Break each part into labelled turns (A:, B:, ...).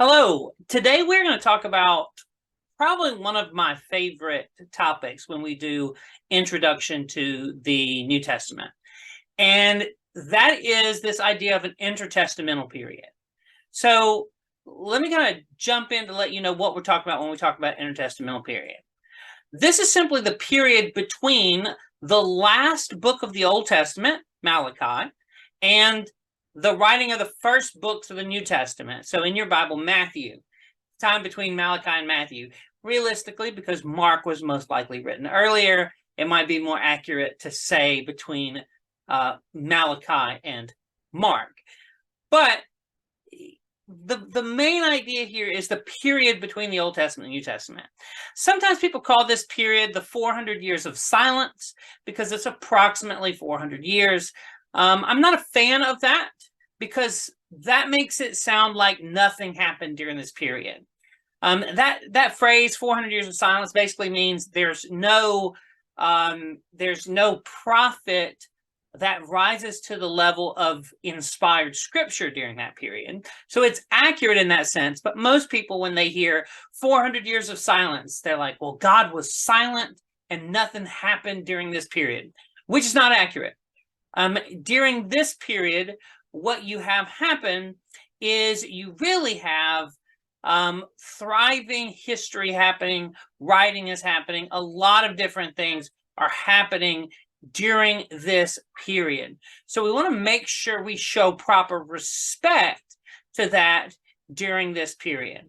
A: Hello. Today we're going to talk about probably one of my favorite topics when we do introduction to the New Testament. And that is this idea of an intertestamental period. So let me kind of jump in to let you know what we're talking about when we talk about intertestamental period. This is simply the period between the last book of the Old Testament, Malachi, and the writing of the first books of the New Testament. So in your Bible, Matthew, time between Malachi and Matthew. Realistically, because Mark was most likely written earlier, it might be more accurate to say between Malachi and Mark. But the main idea here is the period between the Old Testament and New Testament. Sometimes people call this period the 400 years of silence because it's approximately 400 years. I'm not a fan of that because that makes it sound like nothing happened during this period. That phrase 400 years of silence basically means there's no prophet that rises to the level of inspired scripture during that period. So it's accurate in that sense, but most people, when they hear 400 years of silence, they're like, well, God was silent and nothing happened during this period, which is not accurate. During this period, what you have happen is you really have thriving history happening, writing is happening, a lot of different things are happening during this period. So we want to make sure we show proper respect to that during this period.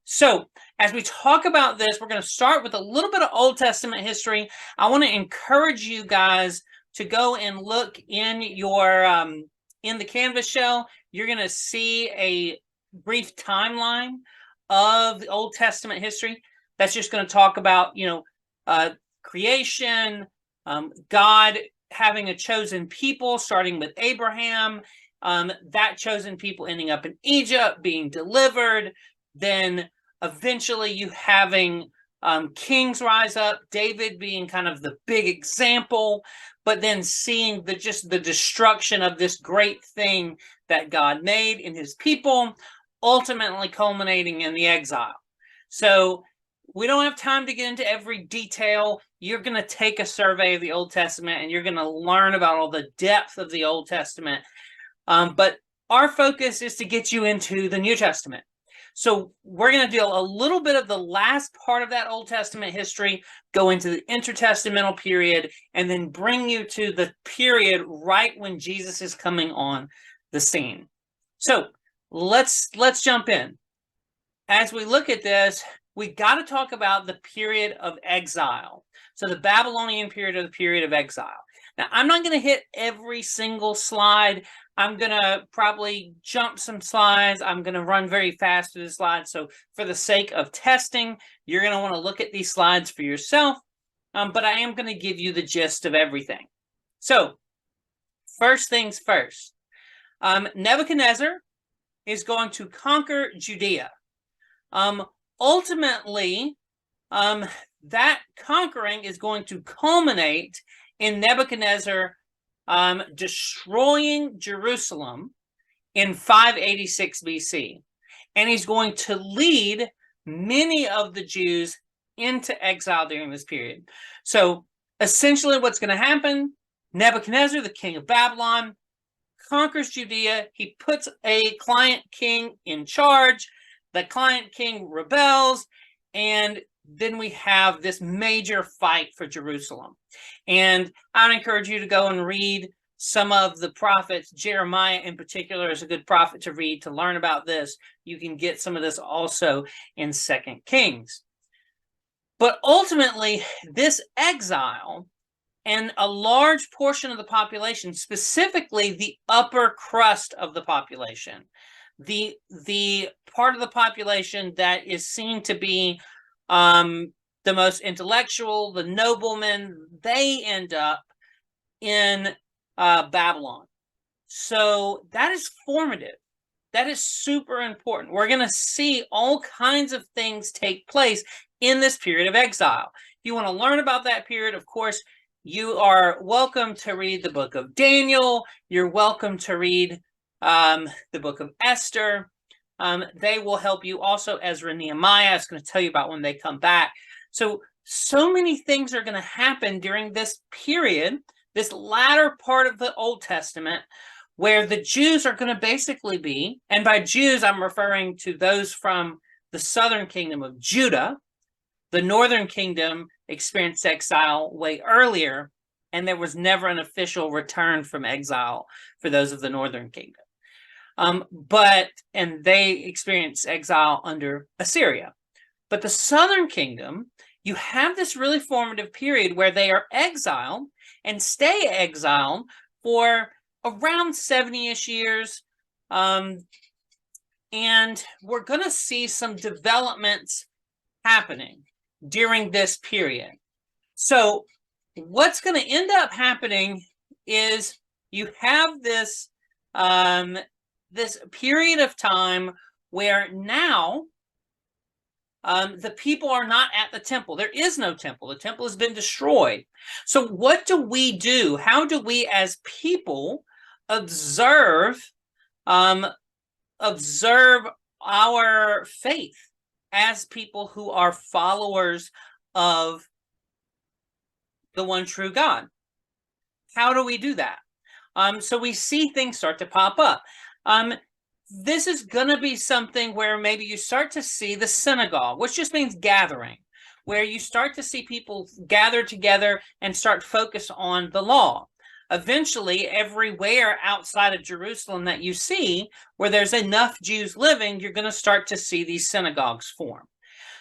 A: So as we talk about this, we're going to start with a little bit of Old Testament history. I want to encourage you guys to go and look in your in the Canvas shell. You're going to see a brief timeline of the Old Testament history. That's just going to talk about, creation, God having a chosen people, starting with Abraham, that chosen people ending up in Egypt, being delivered, then eventually you having kings rise up, David being kind of the big example, but then seeing the destruction of this great thing that God made in his people, ultimately culminating in the exile. So we don't have time to get into every detail. You're going to take a survey of the Old Testament and you're going to learn about all the depth of the Old Testament. But our focus is to get you into the New Testament. So we're going to deal a little bit of the last part of that Old Testament history, go into the intertestamental period, and then bring you to the period right when Jesus is coming on the scene. So let's jump in. As we look at this, we got to talk about the period of exile. So the Babylonian period, or the period of exile. Now, I'm not going to hit every single slide. I'm going to probably jump some slides. I'm going to run very fast through the slides. So for the sake of testing, you're going to want to look at these slides for yourself. But I am going to give you the gist of everything. So first things first, Nebuchadnezzar is going to conquer Judea. Ultimately, that conquering is going to culminate in Nebuchadnezzar destroying Jerusalem in 586 BC. And he's going to lead many of the Jews into exile during this period. So essentially what's going to happen, Nebuchadnezzar, the king of Babylon, conquers Judea. He puts a client king in charge. The client king rebels, and then we have this major fight for Jerusalem. And I would encourage you to go and read some of the prophets. Jeremiah in particular is a good prophet to read to learn about this. You can get some of this also in 2 Kings. But ultimately, this exile and a large portion of the population, specifically the upper crust of the population, the part of the population that is seen to be the most intellectual, the noblemen, they end up in Babylon. So that is formative. That is super important. We're going to see all kinds of things take place in this period of exile. If you want to learn about that period, of course, you are welcome to read the book of Daniel. You're welcome to read the book of Esther. They will help you also. Ezra and Nehemiah is going to tell you about when they come back. So many things are going to happen during this period, this latter part of the Old Testament, where the Jews are going to basically be, and by Jews, I'm referring to those from the southern kingdom of Judah. The northern kingdom experienced exile way earlier, and there was never an official return from exile for those of the northern kingdom. And they experienced exile under Assyria. But the southern kingdom, you have this really formative period where they are exiled and stay exiled for around 70-ish years. And we're going to see some developments happening during this period. So what's going to end up happening is you have this this period of time where now the people are not at the temple. There is no temple. The temple has been destroyed. So what do we do? How do we as people observe our faith as people who are followers of the one true God? How do we do that? So we see things start to pop up. This is going to be something where maybe you start to see the synagogue, which just means gathering, where you start to see people gather together and start focus on the law. Eventually, everywhere outside of Jerusalem that you see, where there's enough Jews living, you're going to start to see these synagogues form.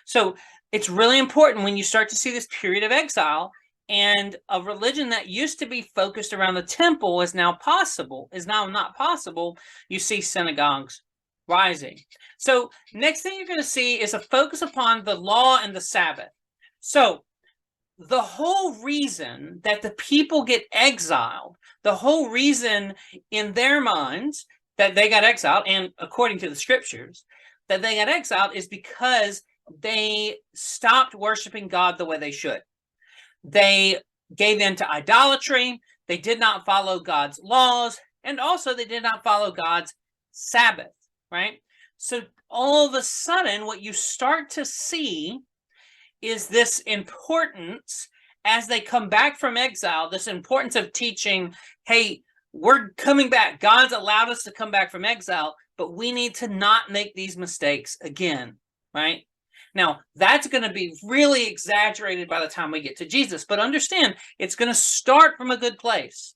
A: So it's really important when you start to see this period of exile, and a religion that used to be focused around the temple is now not possible. You see synagogues rising. So next thing you're going to see is a focus upon the law and the Sabbath. So the whole reason that the people get exiled, the whole reason in their minds that they got exiled, and according to the scriptures, that they got exiled is because they stopped worshiping God the way they should. They gave in to idolatry. They did not follow God's laws. And also they did not follow God's Sabbath, right? So all of a sudden, what you start to see is this importance as they come back from exile, this importance of teaching, hey, we're coming back. God's allowed us to come back from exile, but we need to not make these mistakes again, right? Now, that's going to be really exaggerated by the time we get to Jesus, but understand, it's going to start from a good place.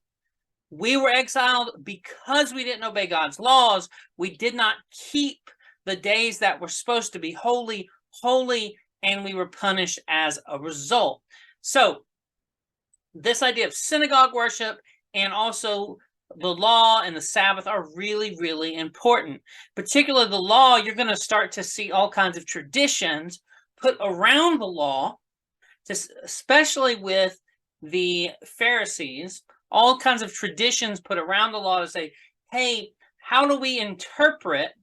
A: We were exiled because we didn't obey God's laws. We did not keep the days that were supposed to be holy, and we were punished as a result. So this idea of synagogue worship and also the law and the Sabbath are really, really important. Particularly the law, you're going to start to see all kinds of traditions put around the law, especially with the Pharisees, all kinds of traditions put around the law to say, hey, how do we interpret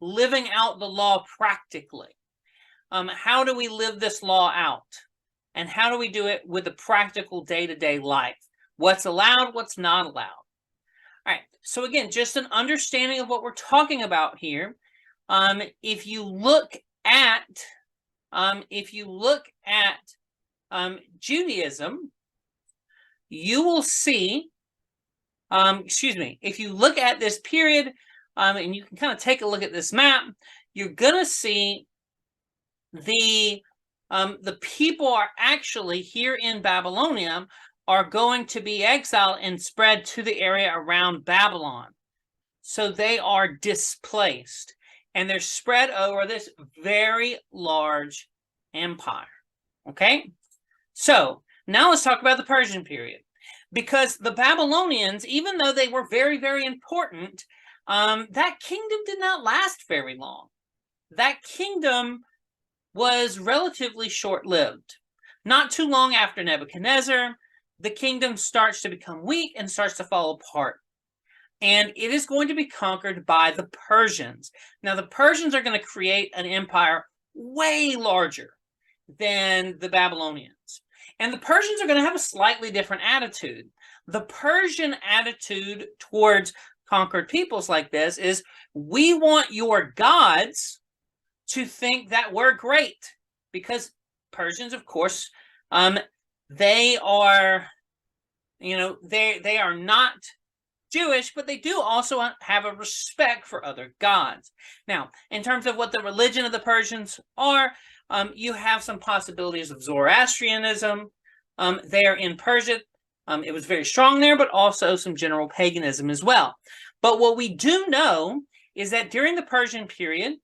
A: living out the law practically? How do we live this law out? And how do we do it with a practical day-to-day life? What's allowed, what's not allowed? All right, so again, just an understanding of what we're talking about here. If you look at Judaism, you will see, if you look at this period, and you can kind of take a look at this map, you're going to see the people are actually here in Babylonia are going to be exiled and spread to the area around Babylon. So they are displaced, and they're spread over this very large empire. Okay? So now let's talk about the Persian period. Because the Babylonians, even though they were very, very important, that kingdom did not last very long. That kingdom was relatively short-lived. Not too long after Nebuchadnezzar, the kingdom starts to become weak and starts to fall apart. And it is going to be conquered by the Persians. Now, the Persians are going to create an empire way larger than the Babylonians. And the Persians are going to have a slightly different attitude. The Persian attitude towards conquered peoples like this is we want your gods to think that we're great, because Persians, of course, they are, they are not Jewish, but they do also have a respect for other gods. Now, in terms of what the religion of the Persians are, you have some possibilities of Zoroastrianism there in Persia. It was very strong there, but also some general paganism as well. But what we do know is that during the Persian period,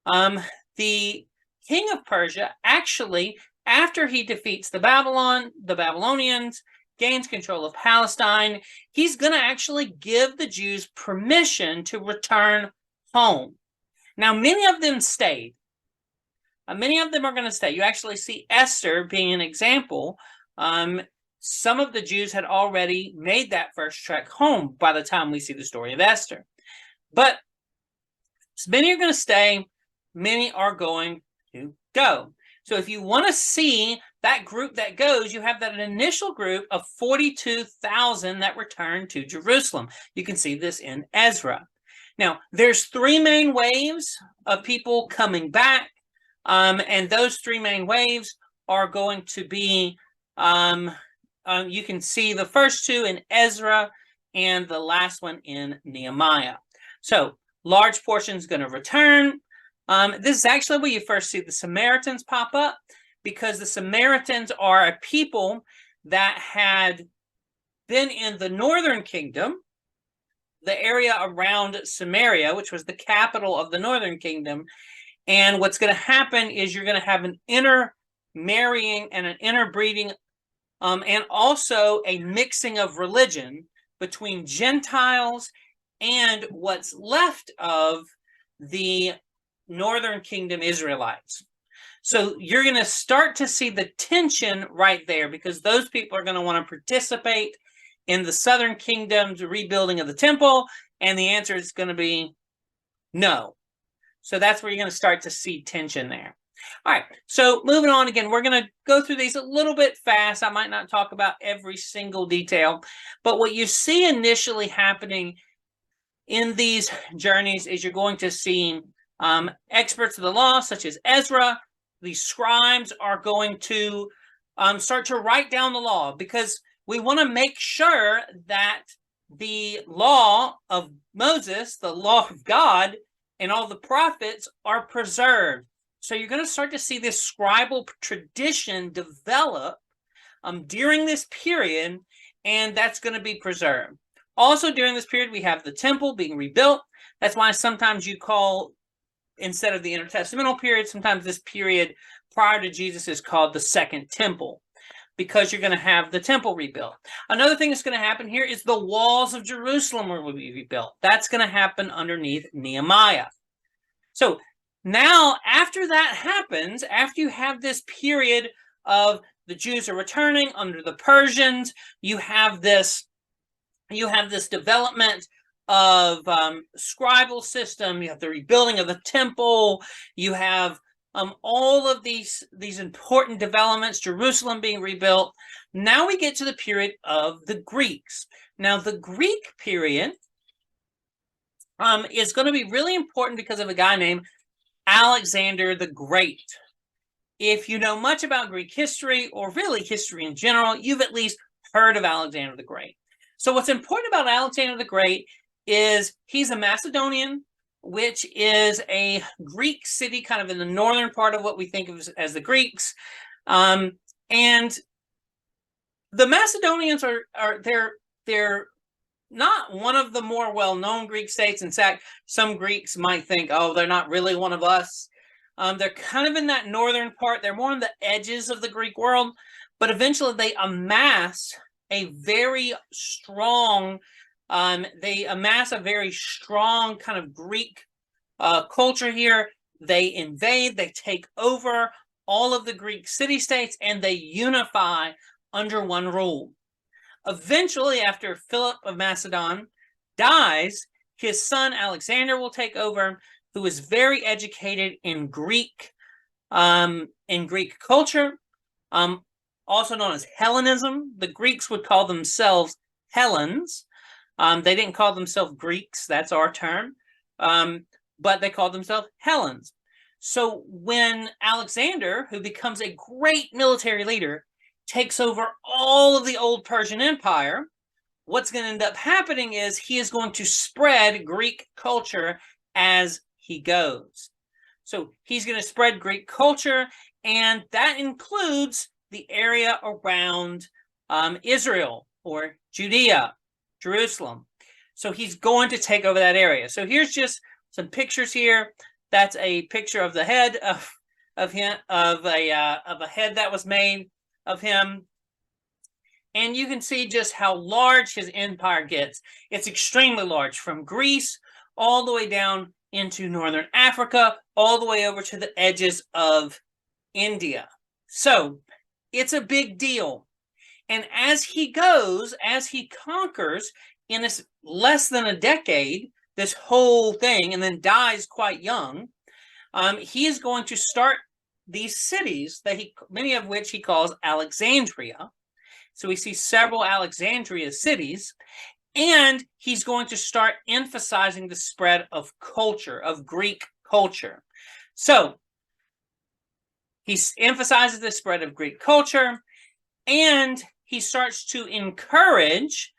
A: the king of Persia actually, after he defeats the Babylonians, gains control of Palestine, he's going to actually give the Jews permission to return home. Now, many of them stayed. Many of them are going to stay. You actually see Esther being an example. Some of the Jews had already made that first trek home by the time we see the story of Esther. But many are going to stay. Many are going to go. So if you want to see that group that goes, you have that initial group of 42,000 that return to Jerusalem. You can see this in Ezra. Now, there's three main waves of people coming back, and those three main waves are going to be, you can see the first two in Ezra and the last one in Nehemiah. So large portions going to return. This is actually where you first see the Samaritans pop up, because the Samaritans are a people that had been in the northern kingdom, the area around Samaria, which was the capital of the northern kingdom. And what's going to happen is you're going to have an intermarrying and an interbreeding, and also a mixing of religion between Gentiles and what's left of the northern kingdom Israelites. So you're going to start to see the tension right there, because those people are going to want to participate in the southern kingdom's rebuilding of the temple, and the answer is going to be no. So that's where you're going to start to see tension there. All right, so moving on again, we're going to go through these a little bit fast. I might not talk about every single detail, but what you see initially happening in these journeys is you're going to see experts of the law, such as Ezra. These scribes are going to start to write down the law, because we want to make sure that the law of Moses, the law of God, and all the prophets are preserved. So you're going to start to see this scribal tradition develop during this period, and that's going to be preserved. Also during this period, we have the temple being rebuilt. That's why sometimes you call, instead of the intertestamental period, sometimes this period prior to Jesus is called the Second Temple, because you're going to have the temple rebuilt. Another thing that's going to happen here is the walls of Jerusalem will be rebuilt. That's going to happen underneath Nehemiah. So now, after that happens, after you have this period of the Jews are returning under the Persians, you have this development of scribal system. You have the rebuilding of the temple. You have all of these important developments, Jerusalem being rebuilt. Now we get to the period of the Greeks. Now the Greek period is going to be really important because of a guy named Alexander the Great. If you know much about Greek history, or really history in general, you've at least heard of Alexander the Great. So what's important about Alexander the Great is he's a Macedonian, which is a Greek city kind of in the northern part of what we think of as the Greeks. And the Macedonians they're not one of the more well-known Greek states. In fact, some Greeks might think, oh, they're not really one of us. They're kind of in that northern part. They're more on the edges of the Greek world, but eventually they amass a very strong kind of Greek culture here. They invade, they take over all of the Greek city-states, and they unify under one rule. Eventually, after Philip of Macedon dies, his son Alexander will take over, who is very educated in Greek culture, also known as Hellenism. The Greeks would call themselves Hellenes. They didn't call themselves Greeks, that's our term, but they called themselves Hellenes. So when Alexander, who becomes a great military leader, takes over all of the old Persian Empire, what's going to end up happening is he is going to spread Greek culture as he goes. So he's going to spread Greek culture, and that includes the area around Israel or Judea, Jerusalem. So he's going to take over that area. So here's just some pictures here. That's a picture of the head of him, of a head that was made of him. And you can see just how large his empire gets. It's extremely large, from Greece all the way down into northern Africa, all the way over to the edges of India. So it's a big deal. And as he goes, as he conquers in this less than a decade, this whole thing, and then dies quite young, he is going to start these cities that many of which he calls Alexandria. So we see several Alexandria cities, and he's going to start emphasizing the spread of culture, of Greek culture. So he emphasizes the spread of Greek culture, and he starts to encourage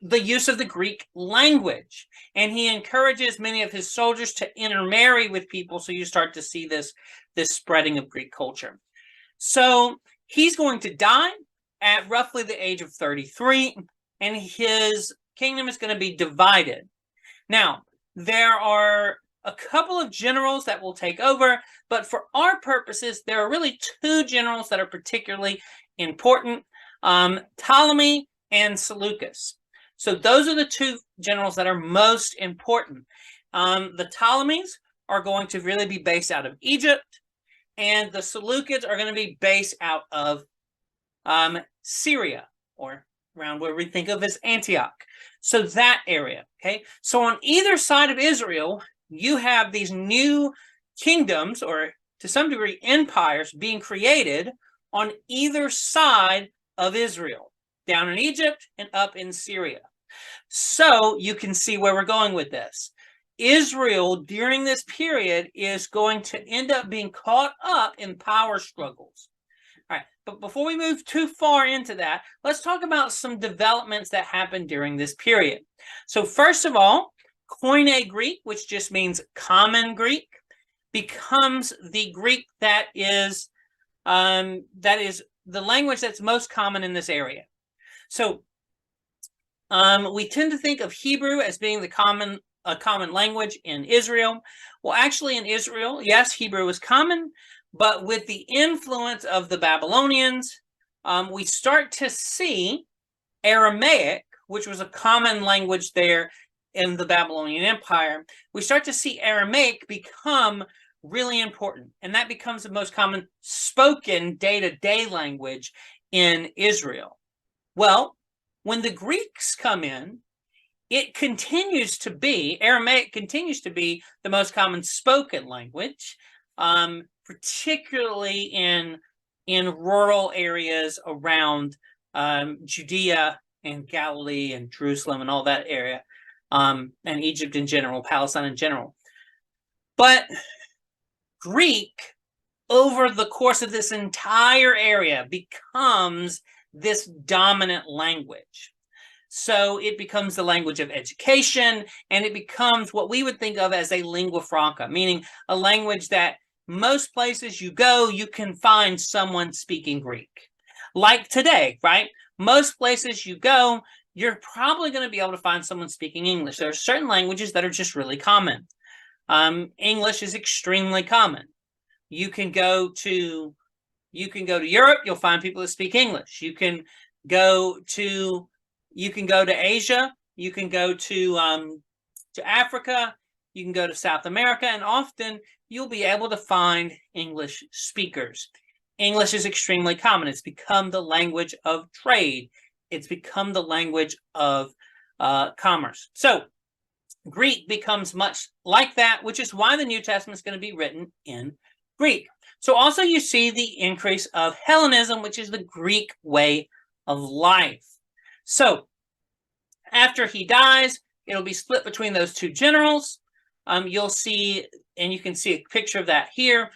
A: the use of the Greek language. And he encourages many of his soldiers to intermarry with people, so you start to see this spreading of Greek culture. So he's going to die at roughly the age of 33, and his kingdom is going to be divided. Now, there are a couple of generals that will take over, but for our purposes, there are really two generals that are particularly important, Ptolemy and Seleucus. So those are the two generals that are most important. The Ptolemies are going to really be based out of Egypt, and the Seleucids are going to be based out of Syria, or around where we think of as Antioch. So that area, okay? So on either side of Israel, you have these new kingdoms, or to some degree empires, being created on either side of Israel, down in Egypt and up in Syria. So you can see where we're going with this. Israel, during this period, is going to end up being caught up in power struggles. All right, but before we move too far into that, let's talk about some developments that happened during this period. So first of all, Koine Greek, which just means common Greek, becomes the Greek that is the language that's most common in this area. So we tend to think of Hebrew as being the common language in Israel. Well, actually in Israel, yes, Hebrew is common, but with the influence of the Babylonians, we start to see Aramaic, which was a common language there in the Babylonian Empire. We start to see Aramaic become really important, and that becomes the most common spoken day-to-day language in Israel. Well, when the Greeks come in, Aramaic continues to be the most common spoken language, particularly in rural areas around Judea and Galilee and Jerusalem and all that area, and Egypt in general, Palestine in general. But Greek, over the course of this entire area, becomes this dominant language. So it becomes the language of education, and it becomes what we would think of as a lingua franca, meaning a language that most places you go, you can find someone speaking Greek. Like today, right? Most places you go, you're probably going to be able to find someone speaking English. There are certain languages that are just really common. English is extremely common. You can go to Europe, you'll find people that speak English. You can go to Asia, you can go to Africa, you can go to South America, and often you'll be able to find English speakers. English is extremely common. It's become the language of trade. It's become the language of commerce. So Greek becomes much like that, which is why the New Testament is going to be written in Greek. So also you see the increase of Hellenism, which is the Greek way of life. So After he dies, it'll be split between those two generals. You'll see, and you can see a picture of that here.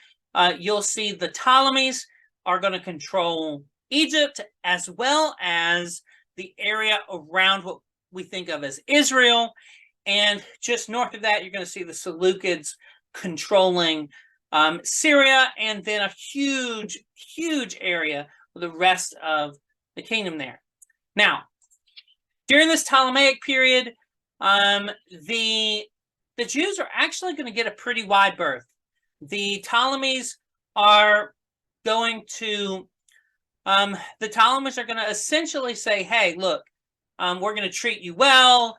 A: You'll see the Ptolemies are going to control Egypt as well as the area around what we think of as Israel. And just north of that, you're going to see the Seleucids controlling Syria, and then a huge, huge area with the rest of the kingdom there. Now, during this Ptolemaic period, the Jews are actually going to get a pretty wide berth. The Ptolemies are going to essentially say, hey, look, we're going to treat you well.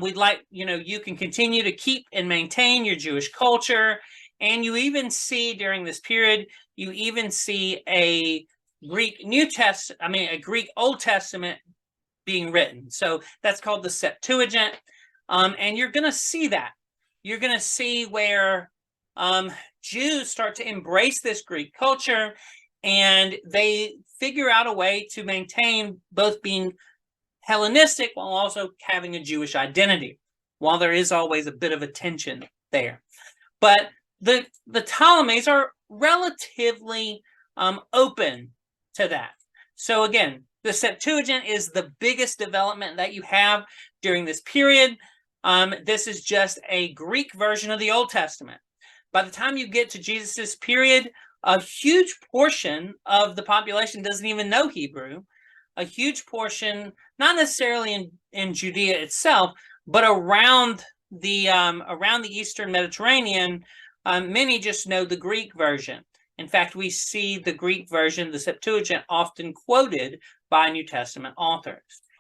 A: We'd like, you can continue to keep and maintain your Jewish culture. And you even see during this period, you even see a Greek Old Testament being written. So that's called the Septuagint. And you're going to see that. You're going to see where Jews start to embrace this Greek culture, and they figure out a way to maintain both being Hellenistic while also having a Jewish identity, while there is always a bit of a tension there. But the Ptolemies are relatively open to that. So again, the Septuagint is the biggest development that you have during this period. This is just a Greek version of the Old Testament. By the time you get to Jesus's period, a huge portion of the population doesn't even know Hebrew. A huge portion, not necessarily in Judea itself, but around the Eastern Mediterranean, many just know the Greek version. In fact, we see the Greek version, the Septuagint, often quoted by New Testament authors.